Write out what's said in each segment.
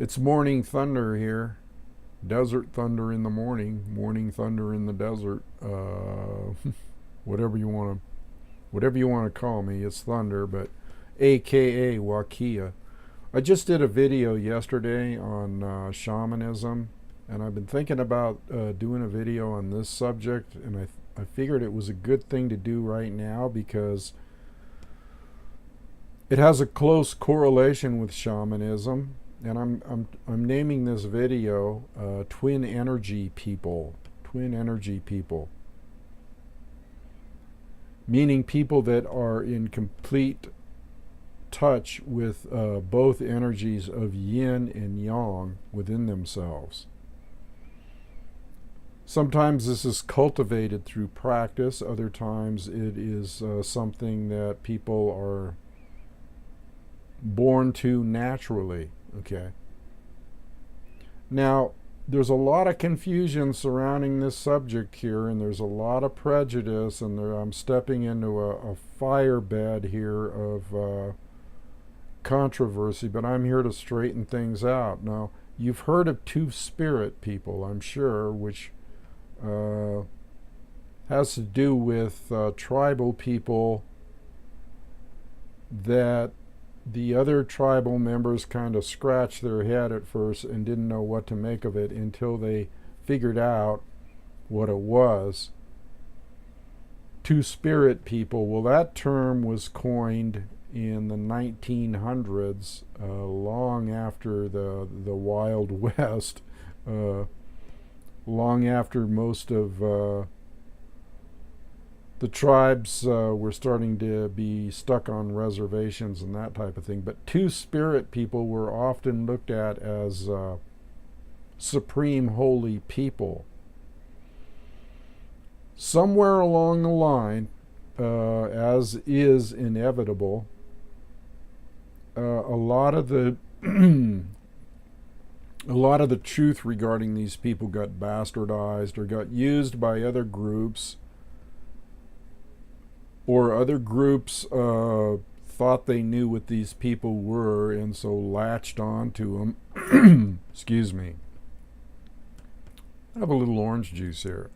It's morning thunder here. Desert thunder in the morning thunder in the desert. Whatever whatever you want to call me, it's thunder, but AKA Wakia. I just did a video yesterday on shamanism, and I've been thinking about doing a video on this subject, and I figured it was a good thing to do right now because it has a close correlation with shamanism, and I'm naming this video Twin Energy People. Twin Energy People, meaning people that are in complete touch with both energies of yin and yang within themselves. Sometimes this is cultivated through practice, other times it is something that people are born to naturally. Okay. Now, there's a lot of confusion surrounding this subject here, and there's a lot of prejudice, and I'm stepping into a fire bed here of controversy, but I'm here to straighten things out. Now, you've heard of two-spirit people, I'm sure, which has to do with tribal people that the other tribal members kind of scratched their head at first and didn't know what to make of it until they figured out what it was. Two-spirit people, well, that term was coined in the 1900s, long after the Wild West, long after most of the tribes were starting to be stuck on reservations and that type of thing. But two-spirit people were often looked at as supreme holy people. Somewhere along the line, as is inevitable, a lot of the a lot of the truth regarding these people got bastardized or got used by other groups, or other groups thought they knew what these people were and so latched on to them. Excuse me. I have a little orange juice here.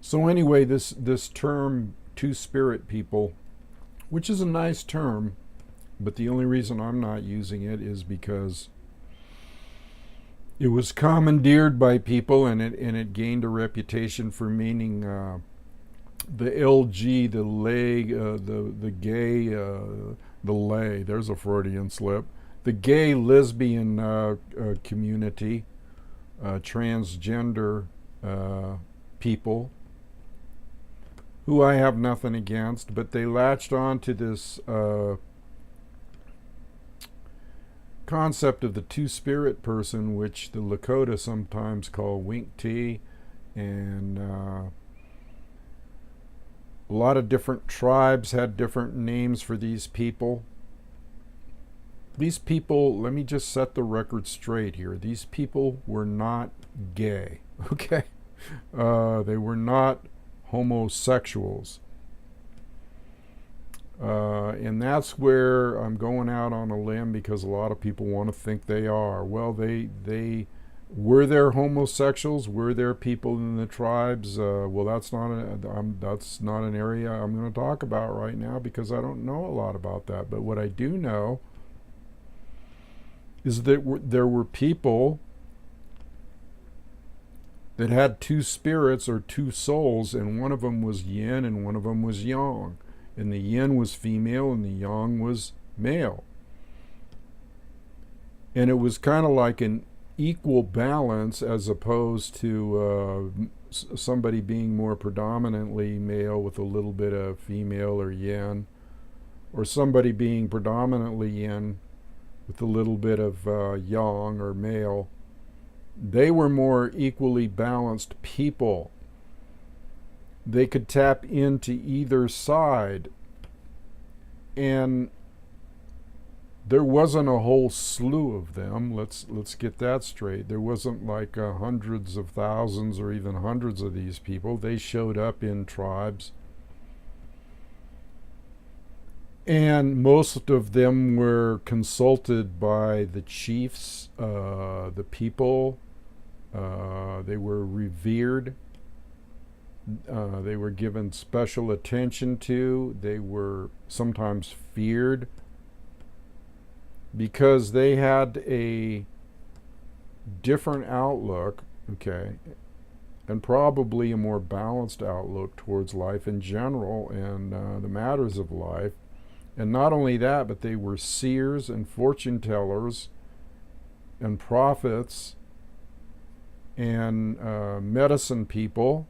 So anyway, this term two-spirit people, which is a nice term, but the only reason I'm not using it is because it was commandeered by people, and it gained a reputation for meaning the LG, the lay, the gay, the lay. There's a Freudian slip. The gay lesbian community, transgender people, who I have nothing against, but they latched on to this concept of the two-spirit person, which the Lakota sometimes call Wink T, and a lot of different tribes had different names for these people. These people, let me just set the record straight here. These people were not gay, okay? They were not homosexuals. And that's where I'm going out on a limb, because a lot of people want to think they are. Well, they were there homosexuals? Were there people in the tribes? Well, that's not an area I'm going to talk about right now, because I don't know a lot about that. But what I do know is that there were people that had two spirits or two souls, and one of them was yin and one of them was yang. And the yin was female and the yang was male. And it was kind of like an equal balance, as opposed to somebody being more predominantly male with a little bit of female or yin, or somebody being predominantly yin with a little bit of yang or male. They were more equally balanced people. They could tap into either side, and there wasn't a whole slew of them. Let's get that straight. There wasn't like hundreds of thousands or even hundreds of these people. They showed up in tribes And most of them were consulted by the chiefs, the people. They were revered. They were given special attention to. They were sometimes feared because they had a different outlook, okay, and probably a more balanced outlook towards life in general and the matters of life. And not only that, but they were seers and fortune tellers and prophets and medicine people.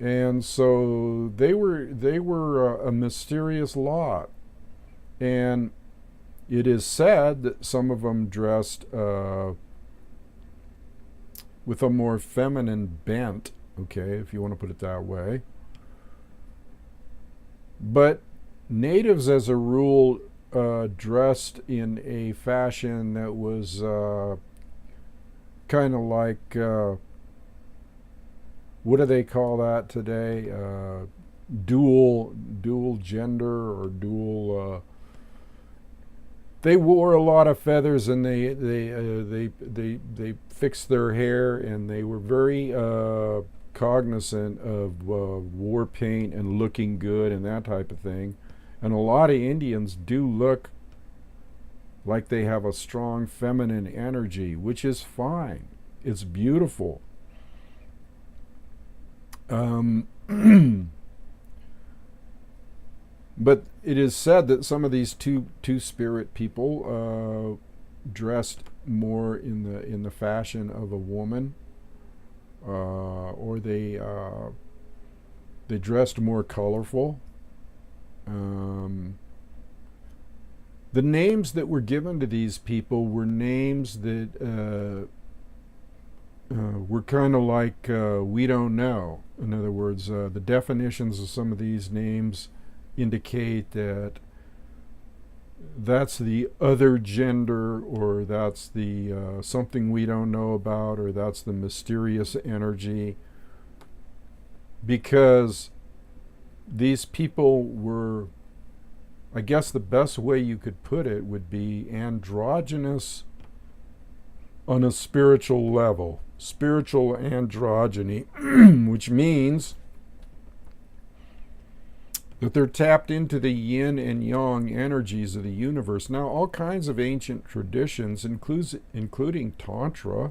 And so they were a mysterious lot. And it is said that some of them dressed with a more feminine bent, okay, if you want to put it that way. But natives, as a rule, dressed in a fashion that was kind of like, what do they call that today? Dual gender or dual. They wore a lot of feathers, and they fixed their hair, and they were very cognizant of war paint and looking good and that type of thing. And a lot of Indians do look like they have a strong feminine energy, which is fine. It's beautiful. But it is said that some of these two-spirit people dressed more in the fashion of a woman, or they dressed more colorful. The names that were given to these people were names that were kind of like we don't know. In other words, the definitions of some of these names indicate that that's the other gender, or that's the something we don't know about, or that's the mysterious energy, because these people were, I guess the best way you could put it would be androgynous on a spiritual level. Spiritual androgyny, which means that they're tapped into the yin and yang energies of the universe. Now, all kinds of ancient traditions, including Tantra,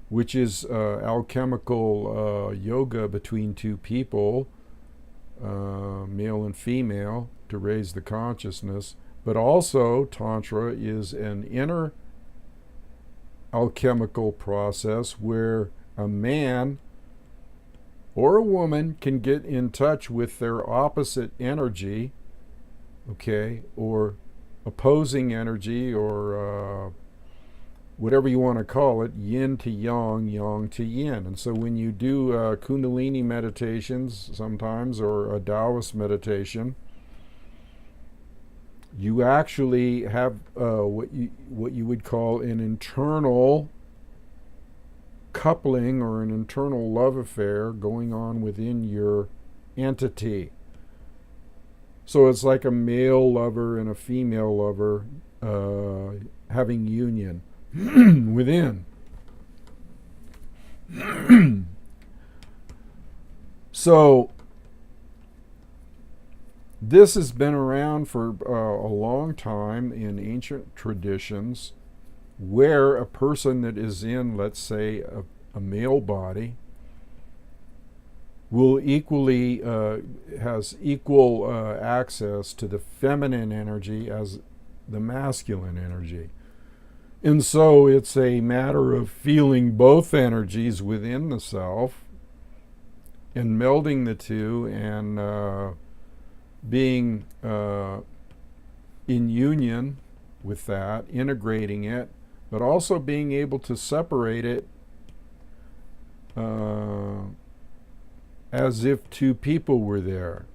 which is alchemical yoga between two people, male and female, to raise the consciousness. But also, Tantra is an inner alchemical process where a man or a woman can get in touch with their opposite energy, okay, or opposing energy, or whatever you want to call it, yin to yang, yang to yin. And so when you do Kundalini meditations sometimes, or a Taoist meditation, you actually have what you would call an internal coupling, or an internal love affair going on within your entity. So it's like a male lover and a female lover having union within. So this has been around for a long time in ancient traditions, where a person that is in, let's say, a male body will equally has equal access to the feminine energy as the masculine energy. And so it's a matter of feeling both energies within the self and melding the two, and being in union with that, integrating it, but also being able to separate it as if two people were there.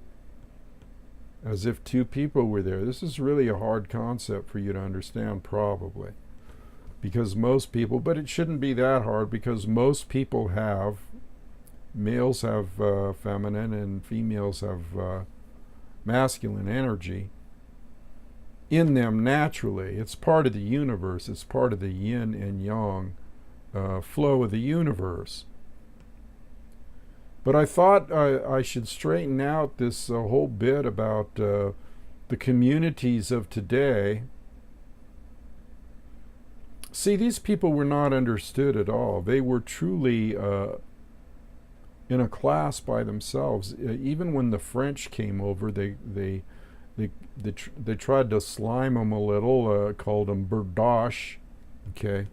As if two people were there. This is really a hard concept for you to understand, probably. Because most people, but it shouldn't be that hard, because most people have males have feminine and females have masculine energy in them naturally. It's part of the universe. It's part of the yin and yang flow of the universe. But I thought I should straighten out this whole bit about the communities of today. See, these people were not understood at all. They were truly in a class by themselves. Even when the French came over, they tried to slime them a little, called them berdache, okay,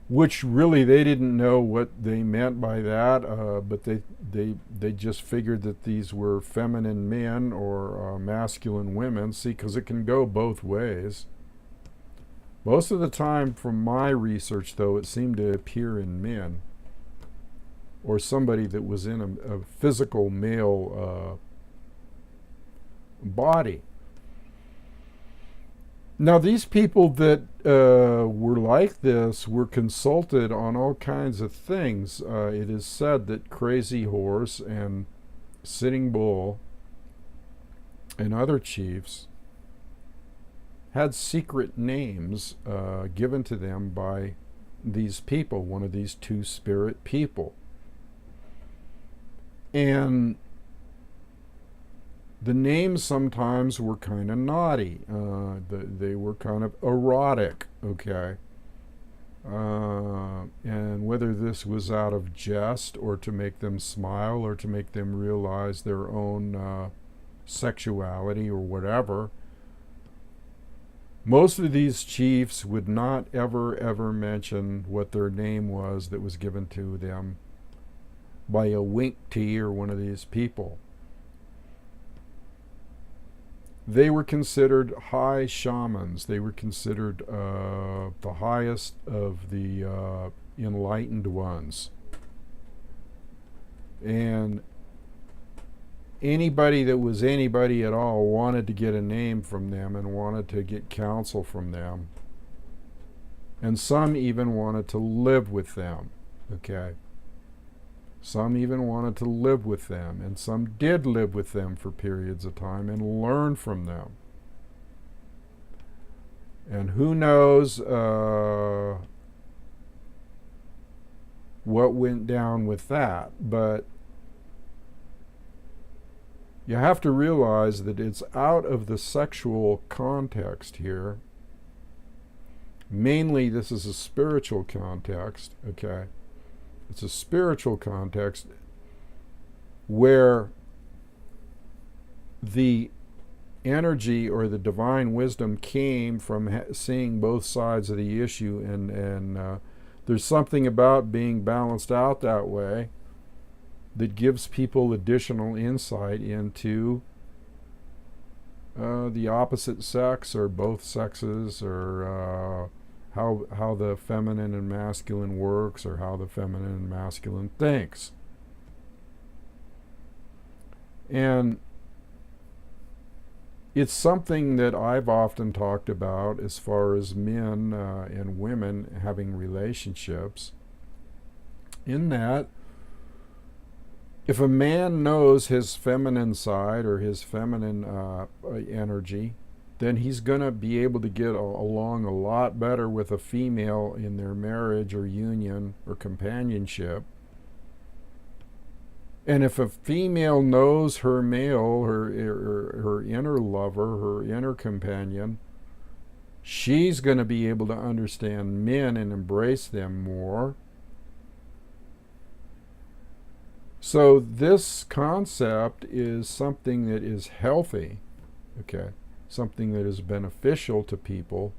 which really they didn't know what they meant by that, but they just figured that these were feminine men or masculine women. See, because it can go both ways. Most of the time, from my research, though, it seemed to appear in men or somebody that was in a physical male body. Now, these people that were like this were consulted on all kinds of things. It is said that Crazy Horse and Sitting Bull and other chiefs had secret names given to them by these people, one of these two spirit people. And the names sometimes were kind of naughty. They were kind of erotic, okay? And whether this was out of jest or to make them smile or to make them realize their own sexuality or whatever, most of these chiefs would not ever mention what their name was that was given to them by a wink tea or one of these people. They were considered high shamans. They were considered the highest of the enlightened ones. And anybody that was anybody at all wanted to get a name from them and wanted to get counsel from them. And some even wanted to live with them, okay? Some even wanted to live with them, and some did live with them for periods of time and learn from them. And who knows what went down with that, but you have to realize that it's out of the sexual context here. Mainly, this is a spiritual context, okay? It's a spiritual context where the energy or the divine wisdom came from seeing both sides of the issue, and there's something about being balanced out that way that gives people additional insight into the opposite sex or both sexes, or how the feminine and masculine works, or how the feminine and masculine thinks. And it's something that I've often talked about as far as men and women having relationships, in that if a man knows his feminine side or his feminine energy, then he's going to be able to get along a lot better with a female in their marriage or union or companionship. And if a female knows her male, her inner lover, her inner companion, she's going to be able to understand men and embrace them more. So this concept is something that is healthy, okay? Something that is beneficial to people.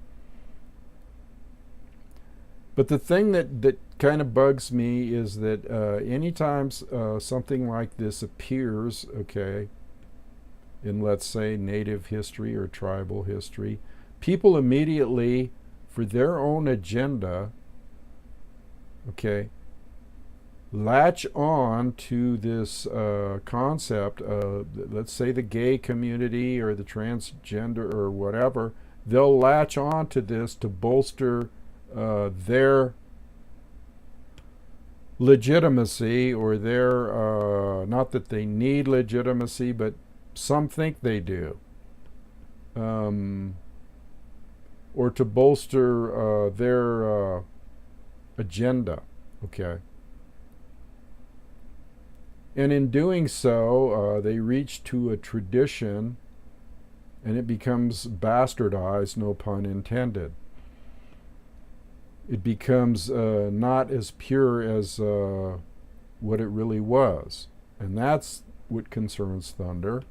But the thing that kind of bugs me is that anytime something like this appears, okay, in, let's say, native history or tribal history, people immediately, for their own agenda, okay, latch on to this concept of, let's say, the gay community or the transgender or whatever. They'll latch on to this to bolster their legitimacy, or their, not that they need legitimacy, but some think they do, um, or to bolster their agenda. Okay. And in doing so, they reach to a tradition, and it becomes bastardized, no pun intended. It becomes not as pure as what it really was. And that's what concerns Thunder.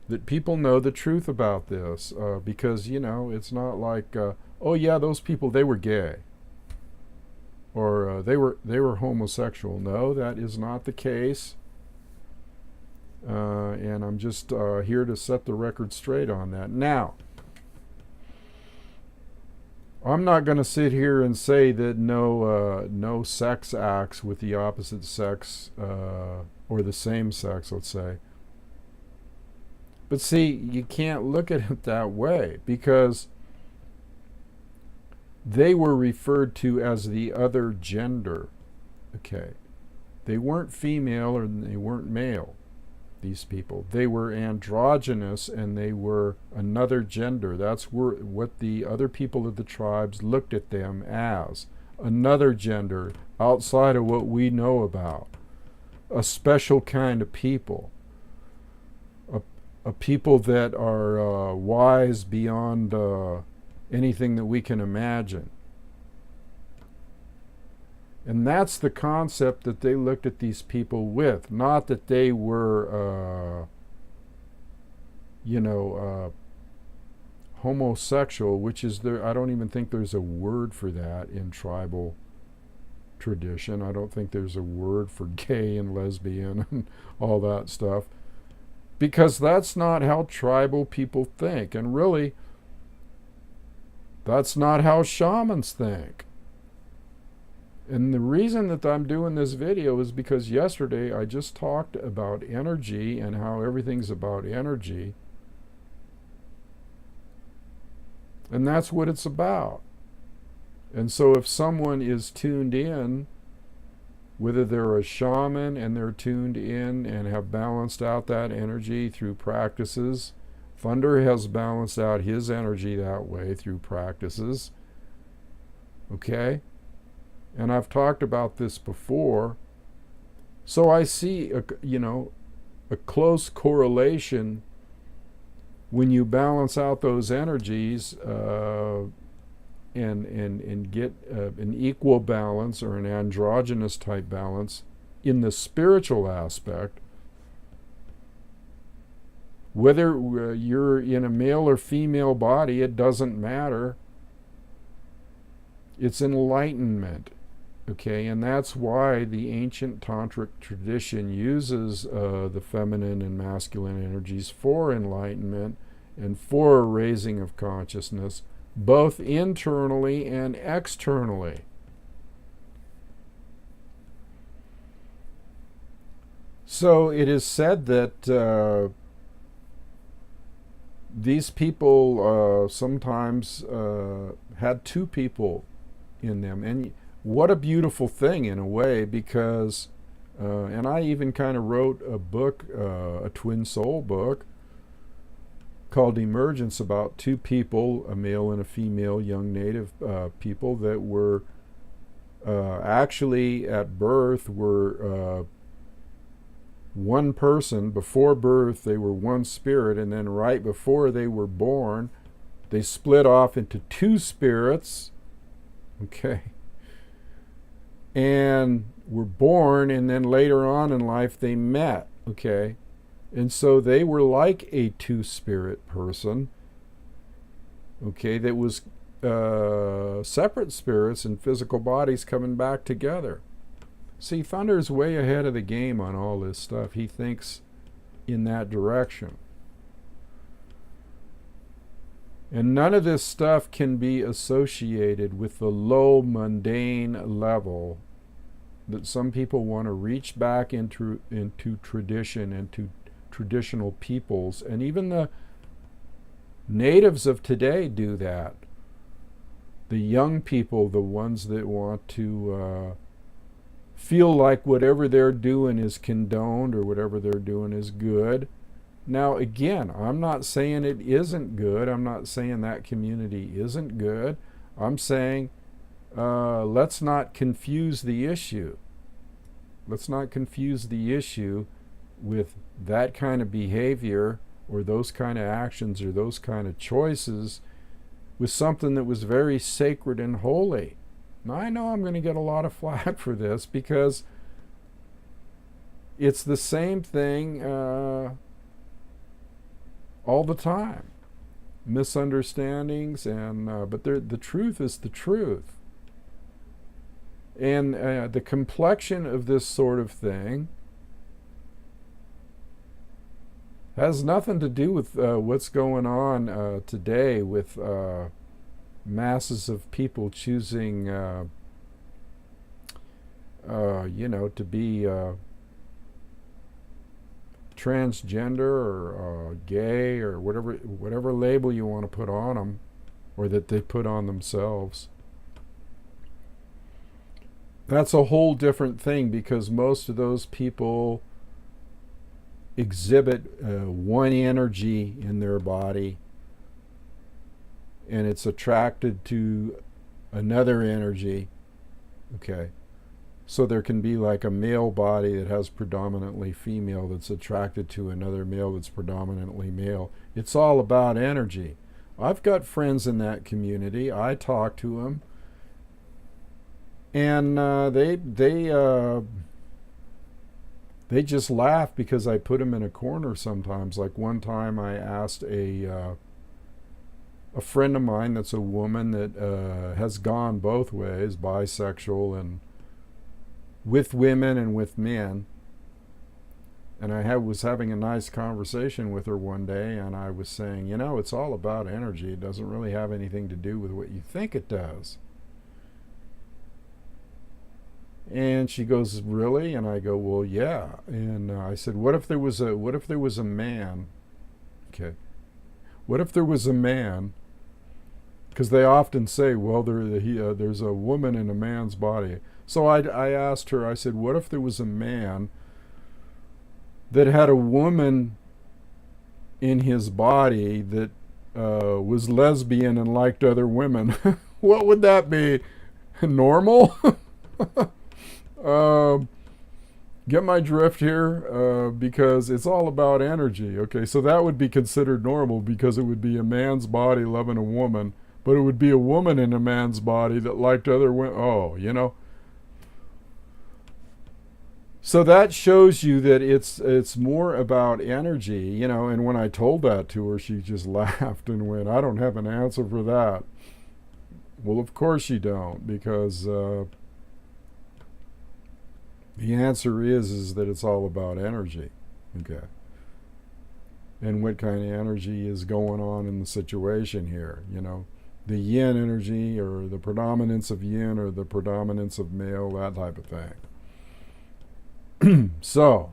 That people know the truth about this, because, it's not like, oh yeah, those people, they were gay, or they were homosexual. No, that is not the case. And I'm just here to set the record straight on that. Now, I'm not going to sit here and say that no sex acts with the opposite sex, or the same sex, let's say. But see, you can't look at it that way, because they were referred to as the other gender. Okay. They weren't female or they weren't male, these people. They were androgynous, and they were another gender. That's what the other people of the tribes looked at them as. Another gender outside of what we know about. A special kind of people. A people that are wise beyond anything that we can imagine. And that's the concept that they looked at these people with. Not that they were, homosexual, which is I don't even think there's a word for that in tribal tradition. I don't think there's a word for gay and lesbian and all that stuff. Because that's not how tribal people think. And really, that's not how shamans think. And the reason that I'm doing this video is because yesterday I just talked about energy and how everything's about energy. And that's what it's about. And so if someone is tuned in, whether they're a shaman and they're tuned in and have balanced out that energy through practices, Thunder has balanced out his energy that way through practices. Okay? And I've talked about this before. So I see a close correlation when you balance out those energies and get an equal balance or an androgynous type balance in the spiritual aspect. Whether you're in a male or female body, it doesn't matter. It's enlightenment. Okay, and that's why the ancient tantric tradition uses the feminine and masculine energies for enlightenment and for a raising of consciousness, both internally and externally. So it is said that these people sometimes had two people in them. And what a beautiful thing in a way, because, and I even kind of wrote a book, a twin soul book, called Emergence, about two people, a male and a female, young native people that were actually at birth were one person. Before birth they were one spirit, and then right before they were born they split off into two spirits, okay, and were born, and then later on in life they met, okay. And so they were like a two-spirit person, okay, that was separate spirits and physical bodies coming back together. See, Thunder's way ahead of the game on all this stuff. He thinks in that direction. And none of this stuff can be associated with the low mundane level that some people want to reach back into tradition, into traditional peoples. And even the natives of today do that. The young people, the ones that want to feel like whatever they're doing is condoned or whatever they're doing is good. Now, again, I'm not saying it isn't good. I'm not saying that community isn't good. I'm saying let's not confuse the issue. Let's not confuse the issue with that kind of behavior or those kind of actions or those kind of choices with something that was very sacred and holy. Now, I know I'm going to get a lot of flack for this because it's the same thing all the time. Misunderstandings, but the truth is the truth. And the complexion of this sort of thing has nothing to do with what's going on today with masses of people choosing, to be transgender or gay or whatever label you want to put on them, or that they put on themselves. That's a whole different thing, because most of those people exhibit one energy in their body, and it's attracted to another energy. Okay. So there can be like a male body that has predominantly female that's attracted to another male that's predominantly male. It's all about energy. I've got friends in that community. I talk to them, and they just laugh because I put them in a corner sometimes. Like one time I asked a friend of mine that's a woman that has gone both ways, bisexual and with women and with men. And I was having a nice conversation with her one day, and I was saying, it's all about energy. It doesn't really have anything to do with what you think it does. And she goes, really? And I go, well, yeah. And I said, what if there was a man? Okay. What if there was a man? Because they often say, well, there's a woman in a man's body. So I asked her, I said, what if there was a man that had a woman in his body that was lesbian and liked other women? What would that be? Normal? Get my drift here? Because it's all about energy. Okay, so that would be considered normal because it would be a man's body loving a woman, but it would be a woman in a man's body that liked other women. Oh, So that shows you that it's more about energy, and when I told that to her, she just laughed and went, I don't have an answer for that. Well, of course you don't, because the answer is that it's all about energy. Okay. And what kind of energy is going on in the situation here, the yin energy, or the predominance of yin, or the predominance of male, that type of thing. So,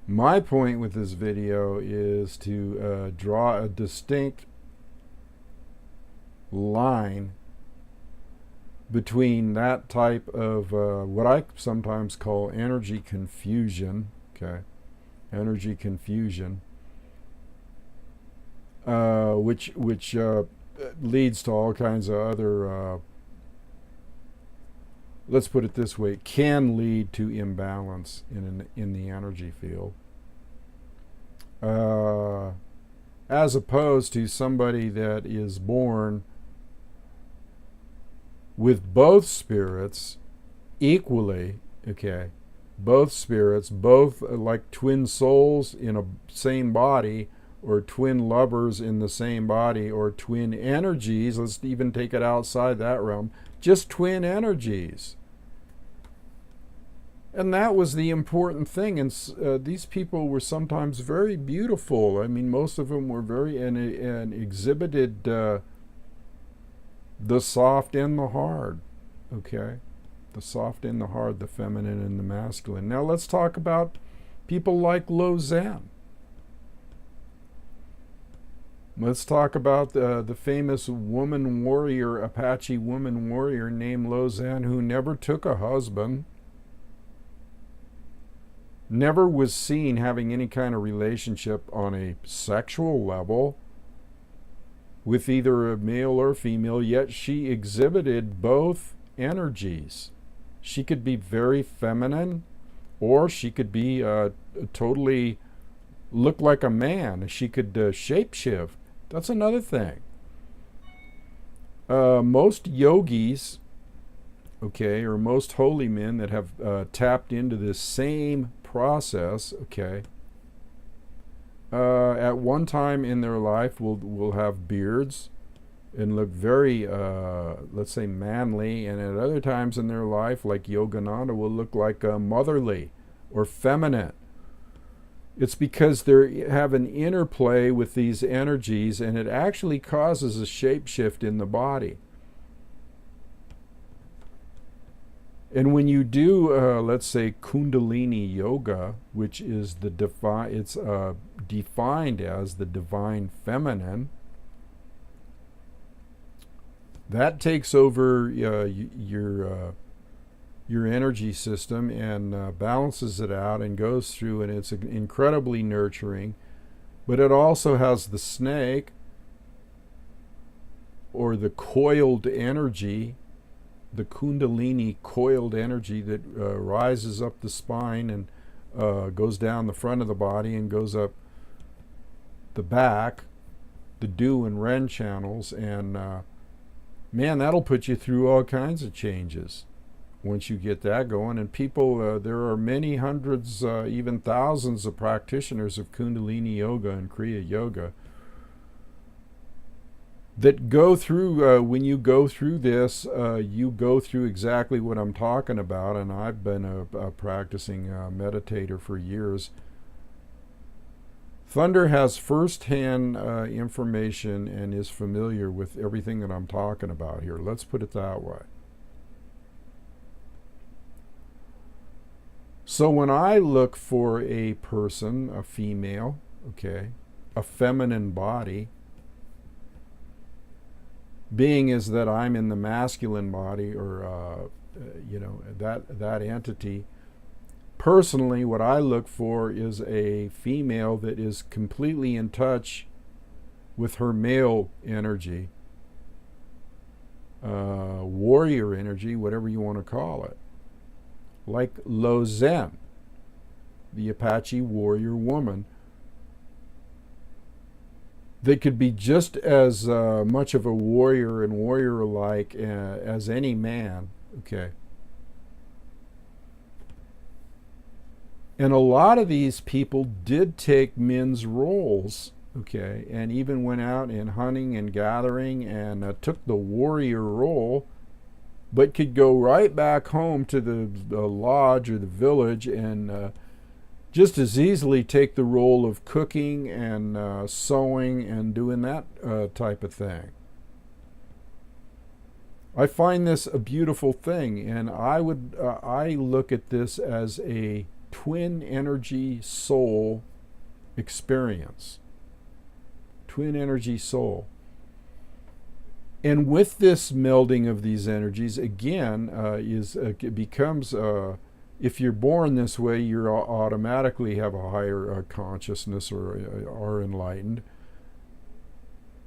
my point with this video is to draw a distinct line between that type of what I sometimes call energy confusion, okay, energy confusion, which leads to all kinds of other let's put it this way, can lead to imbalance in the energy field. As opposed to somebody that is born with both spirits equally, okay, both spirits, both like twin souls in a same body, or twin lovers in the same body, or twin energies. Let's even take it outside that realm. Just twin energies. And that was the important thing. And these people were sometimes very beautiful. I mean, most of them were very, and exhibited the soft and the hard. Okay? The soft and the hard, the feminine and the masculine. Now let's talk about people like Lo Zen. Let's talk about the famous woman warrior, Apache woman warrior named Lozan, who never took a husband, never was seen having any kind of relationship on a sexual level with either a male or female, yet she exhibited both energies. She could be very feminine, or she could be totally look like a man. She could shapeshift. That's another thing. Most yogis, okay, or most holy men that have tapped into this same process, okay, at one time in their life will have beards and look very, let's say, manly, and at other times in their life, like Yogananda, will look like motherly or feminine. It's because they have an interplay with these energies, and it actually causes a shapeshift in the body. And when you do, let's say, Kundalini yoga, which is the it's defined as the divine feminine, that takes over your energy system and balances it out and goes through, and it's incredibly nurturing. But it also has the snake, or the coiled energy, the Kundalini coiled energy that rises up the spine and goes down the front of the body and goes up the back, the Du and Ren channels, and man, that'll put you through all kinds of changes once you get that going. And people, there are many hundreds, even thousands of practitioners of Kundalini yoga and Kriya yoga that go through, when you go through this, you go through exactly what I'm talking about. And I've been a practicing meditator for years. Thunder has first-hand information and is familiar with everything that I'm talking about here. Let's put it that way. So when I look for a person, a female, okay, a feminine body, being is that I'm in the masculine body, or that entity. Personally, what I look for is a female that is completely in touch with her male energy, warrior energy, whatever you want to call it. Like Lozan, the Apache warrior woman, that could be just as much of a warrior and warrior-like as any man, okay? And a lot of these people did take men's roles, okay, and even went out in hunting and gathering and took the warrior role, but could go right back home to the lodge or the village and just as easily take the role of cooking and sewing and doing that type of thing. I find this a beautiful thing, and I look at this as a twin energy soul experience. Twin energy soul. And with this melding of these energies, again, it becomes, if you're born this way, you automatically have a higher consciousness or are enlightened.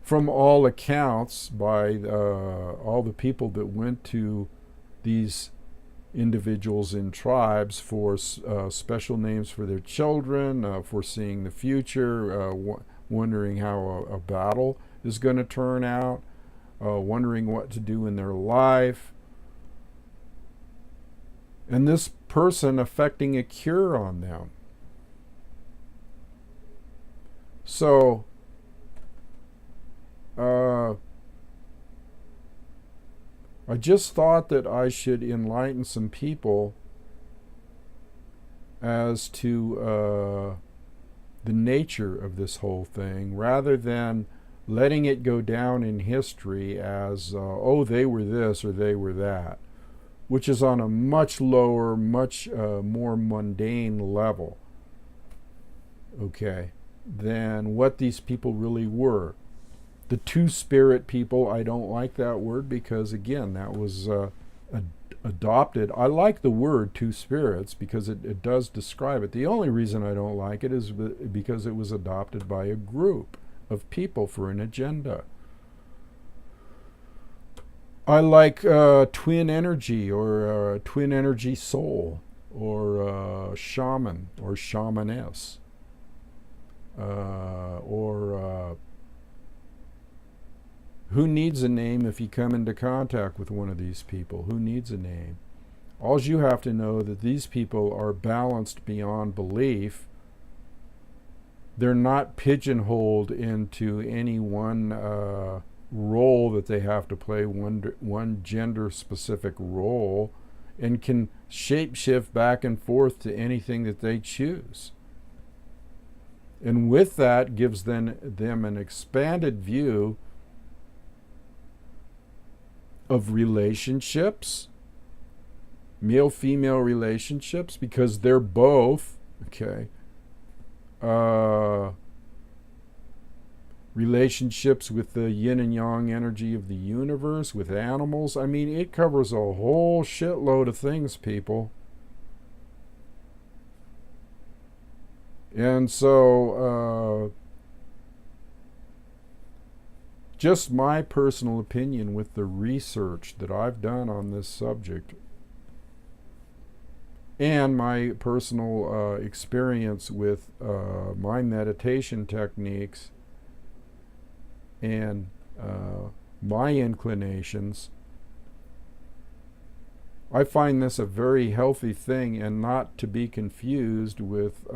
From all accounts, by all the people that went to these individuals in tribes for special names for their children, foreseeing the future, wondering how a battle is going to turn out, wondering what to do in their life, and this person affecting a cure on them. So I just thought that I should enlighten some people as to the nature of this whole thing, rather than letting it go down in history as, oh, they were this or they were that, which is on a much lower, much more mundane level, okay, than what these people really were. The two-spirit people, I don't like that word because, again, that was adopted. I like the word two spirits because it does describe it. The only reason I don't like it is because it was adopted by a group of people for an agenda. I like twin energy or twin energy soul or shaman or shamaness or who needs a name if you come into contact with one of these people? Who needs a name? All you have to know that these people are balanced beyond belief. They're not pigeonholed into any one role that they have to play, one gender-specific role, and can shape-shift back and forth to anything that they choose. And with that gives them an expanded view of relationships, male-female relationships, because they're both, okay, relationships with the yin and yang energy of the universe, with animals. I mean, it covers a whole shitload of things, people. And so, just my personal opinion with the research that I've done on this subject and my personal experience with my meditation techniques and my inclinations, I find this a very healthy thing and not to be confused with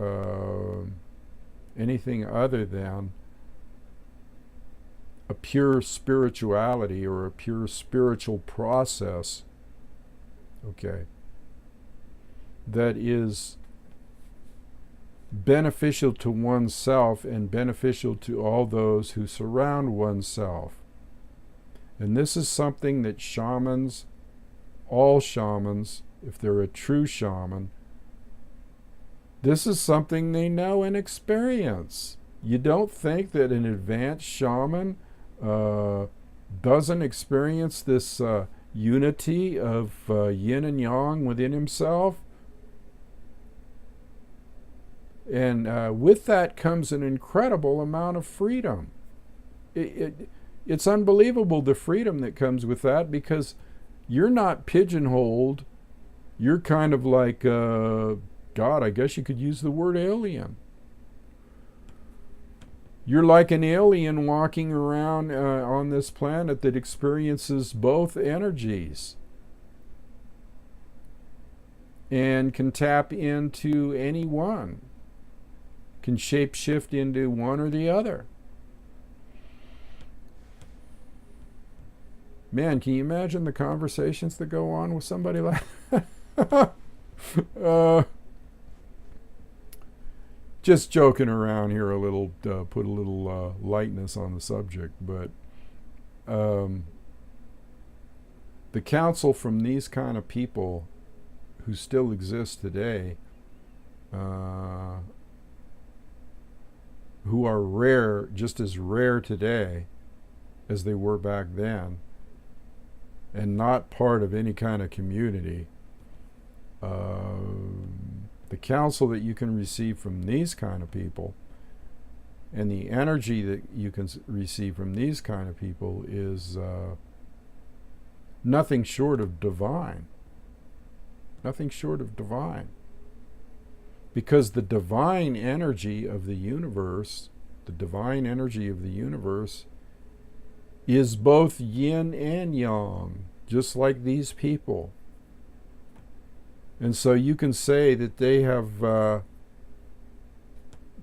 anything other than a pure spirituality or a pure spiritual process, okay, that is beneficial to oneself and beneficial to all those who surround oneself. And this is something that shamans, all shamans, if they're a true shaman, this is something they know and experience. You don't think that an advanced shaman doesn't experience this unity of yin and yang within himself? And with that comes an incredible amount of freedom. It's unbelievable, the freedom that comes with that, because you're not pigeonholed. You're kind of like, God, I guess you could use the word alien. You're like an alien walking around on this planet that experiences both energies and can tap into any one, can shape-shift into one or the other. Man, can you imagine the conversations that go on with somebody like that? Just joking around here a little, put a little lightness on the subject, but the counsel from these kind of people who still exist today, who are rare, just as rare today as they were back then, and not part of any kind of community, the counsel that you can receive from these kind of people and the energy that you can receive from these kind of people is nothing short of divine. Nothing short of divine. Because the divine energy of the universe, is both yin and yang, just like these people. And so you can say that they have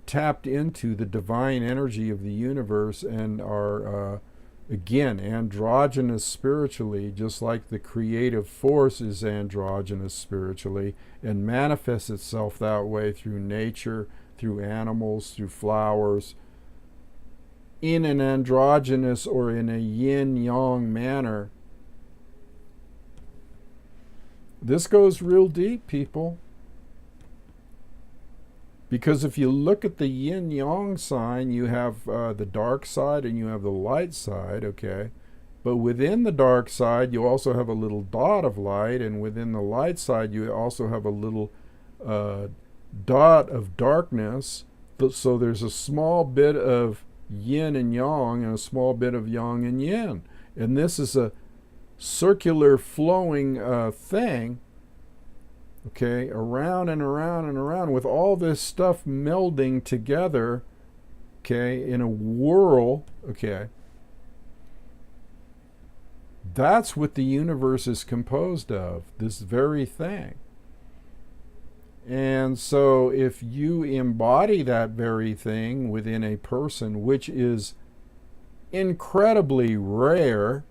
tapped into the divine energy of the universe and are, again, androgynous spiritually, just like the creative force is androgynous spiritually and manifests itself that way through nature, through animals, through flowers, in an androgynous or in a yin-yang manner. This goes real deep, people. Because if you look at the yin yang sign, you have the dark side and you have the light side, okay? But within the dark side, you also have a little dot of light, and within the light side, you also have a little dot of darkness. So there's a small bit of yin and yang and a small bit of yang and yin. And this is a circular flowing thing, okay, around and around and around, with all this stuff melding together, okay, in a whirl, okay. That's what the universe is composed of, this very thing. And so if you embody that very thing within a person, which is incredibly rare,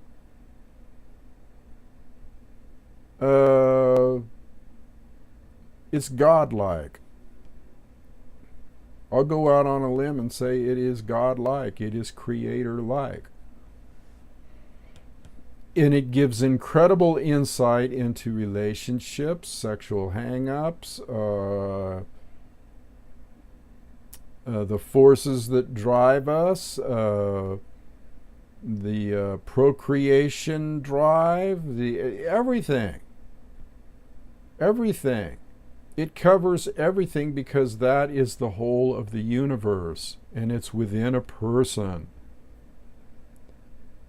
it's godlike. I'll go out on a limb and say it is godlike. It is creator-like. And it gives incredible insight into relationships, sexual hang-ups, the forces that drive us, the procreation drive, everything. Everything. It covers everything because that is the whole of the universe, and it's within a person.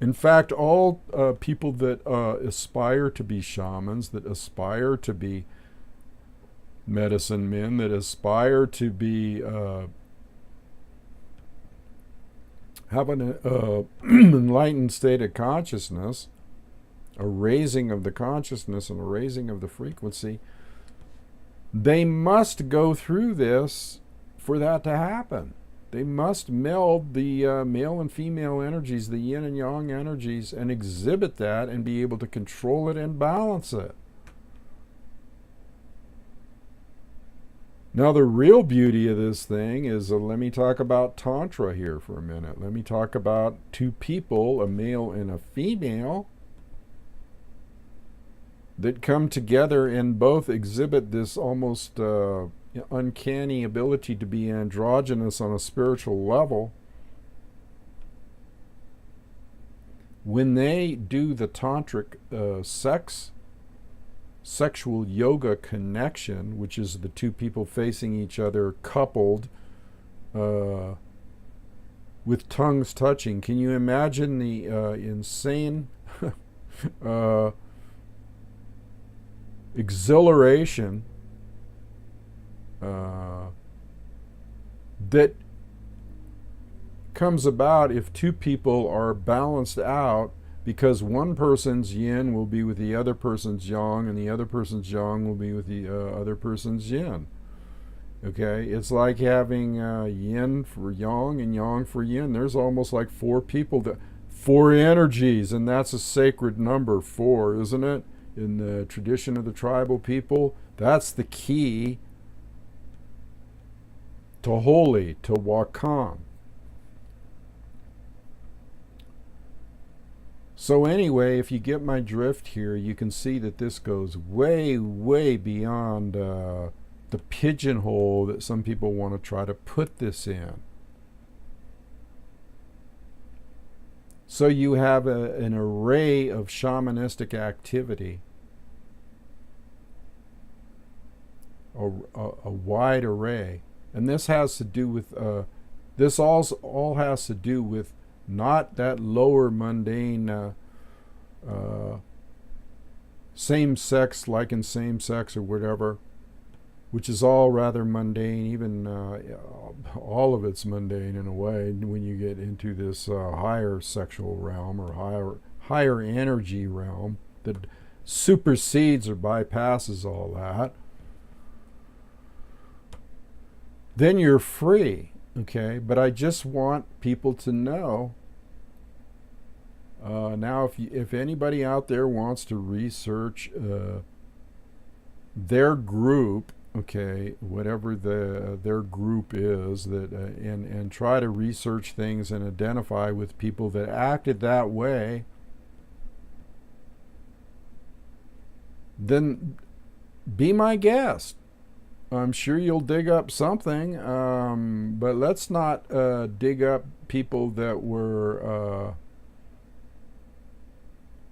In fact, all people that aspire to be shamans, that aspire to be medicine men, that aspire to be have an enlightened state of consciousness, a raising of the consciousness and a raising of the frequency, they must go through this for that to happen. They must meld the male and female energies, the yin and yang energies, and exhibit that and be able to control it and balance it. Now, the real beauty of this thing is, let me talk about Tantra here for a minute. Let me talk about two people, a male and a female, that come together and both exhibit this almost uncanny ability to be androgynous on a spiritual level. When they do the tantric sexual yoga connection, which is the two people facing each other coupled with tongues touching, can you imagine the insane exhilaration that comes about if two people are balanced out, because one person's yin will be with the other person's yang, and the other person's yang will be with the other person's yin. Okay, it's like having yin for yang and yang for yin. There's almost like four people, four energies, and that's a sacred number, 4, isn't it? In the tradition of the tribal people, that's the key to holy, to Wakam. So anyway, if you get my drift here, you can see that this goes way, way beyond the pigeonhole that some people want to try to put this in. So you have an array of shamanistic activity, a wide array. And this has to do with, this all has to do with not that lower mundane same-sex, like in same-sex or whatever, which is all rather mundane. Even all of it's mundane in a way when you get into this higher sexual realm or higher energy realm that supersedes or bypasses all that. Then you're free, okay? But I just want people to know. Now, if anybody out there wants to research their group, okay, whatever their group is, that and try to research things and identify with people that acted that way, then be my guest. I'm sure you'll dig up something, but let's not dig up people that were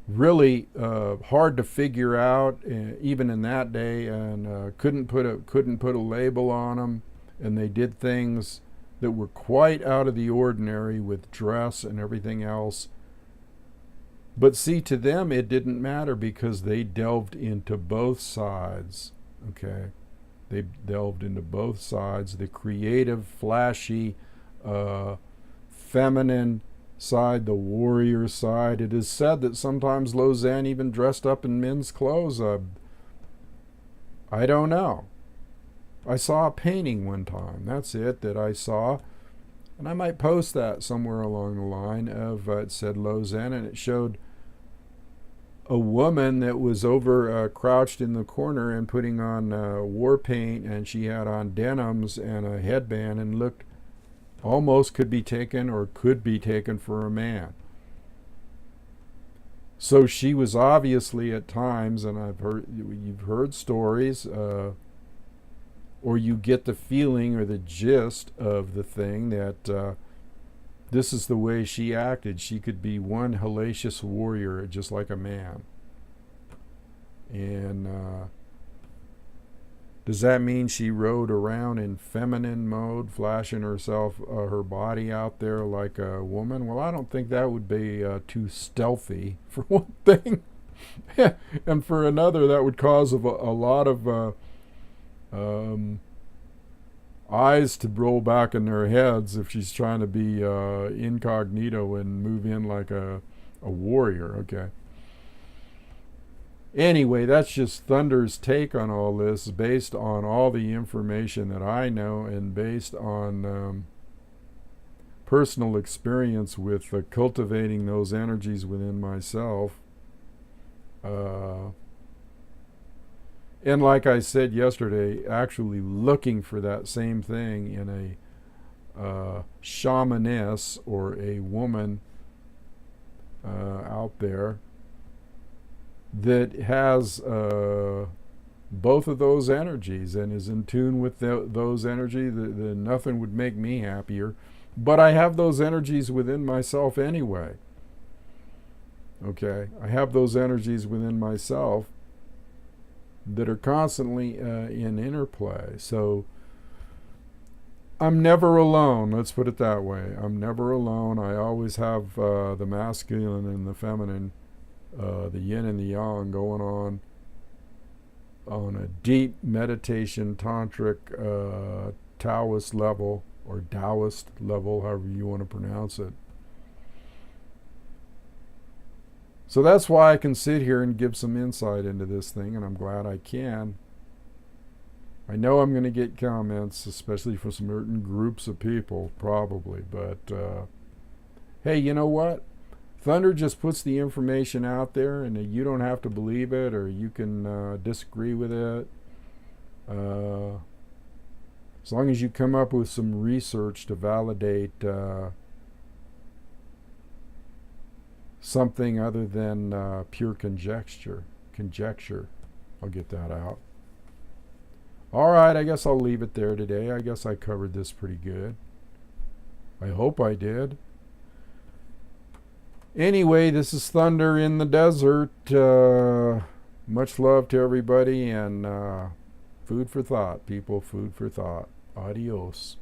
really hard to figure out, even in that day, and couldn't put a label on them, and they did things that were quite out of the ordinary with dress and everything else. But see, to them it didn't matter because they delved into both sides. Okay, they delved into both sides: the creative, flashy, feminine side, the warrior side. It is said that sometimes Lausanne even dressed up in men's clothes. I don't know. I saw a painting one time. That's it that I saw. And I might post that somewhere along the line of, it said Lausanne, and it showed a woman that was over crouched in the corner and putting on war paint, and she had on denims and a headband and looked almost could be taken for a man. So she was obviously at times, and you've heard stories, or you get the feeling or the gist of the thing that this is the way she acted. She could be one hellacious warrior just like a man. And does that mean she rode around in feminine mode, flashing her body out there like a woman? Well, I don't think that would be too stealthy, for one thing. And for another, that would cause a lot of eyes to roll back in their heads if she's trying to be incognito and move in like a warrior. Okay. Anyway, that's just Thunder's take on all this, based on all the information that I know and based on personal experience with cultivating those energies within myself. And like I said yesterday, actually looking for that same thing in a shamaness or a woman out there that has both of those energies and is in tune with those energies. Nothing would make me happier, but I have those energies within myself anyway. Okay, I have those energies within myself that are constantly in interplay. So I'm never alone. Let's put it that way. I'm never alone. I always have the masculine and the feminine, the yin and the yang going on a deep meditation, tantric, Taoist level, or Taoist level, however you want to pronounce it. So that's why I can sit here and give some insight into this thing, and I'm glad I can. I know I'm going to get comments, especially from certain groups of people, probably, but hey, you know what? Thunder just puts the information out there, and you don't have to believe it, or you can disagree with it. As long as you come up with some research to validate something other than pure conjecture. I'll get that out. All right, I guess I'll leave it there today. I guess I covered this pretty good. I hope I did. Anyway, this is Thunder in the Desert. Much love to everybody, and food for thought, people. Food for thought. Adios.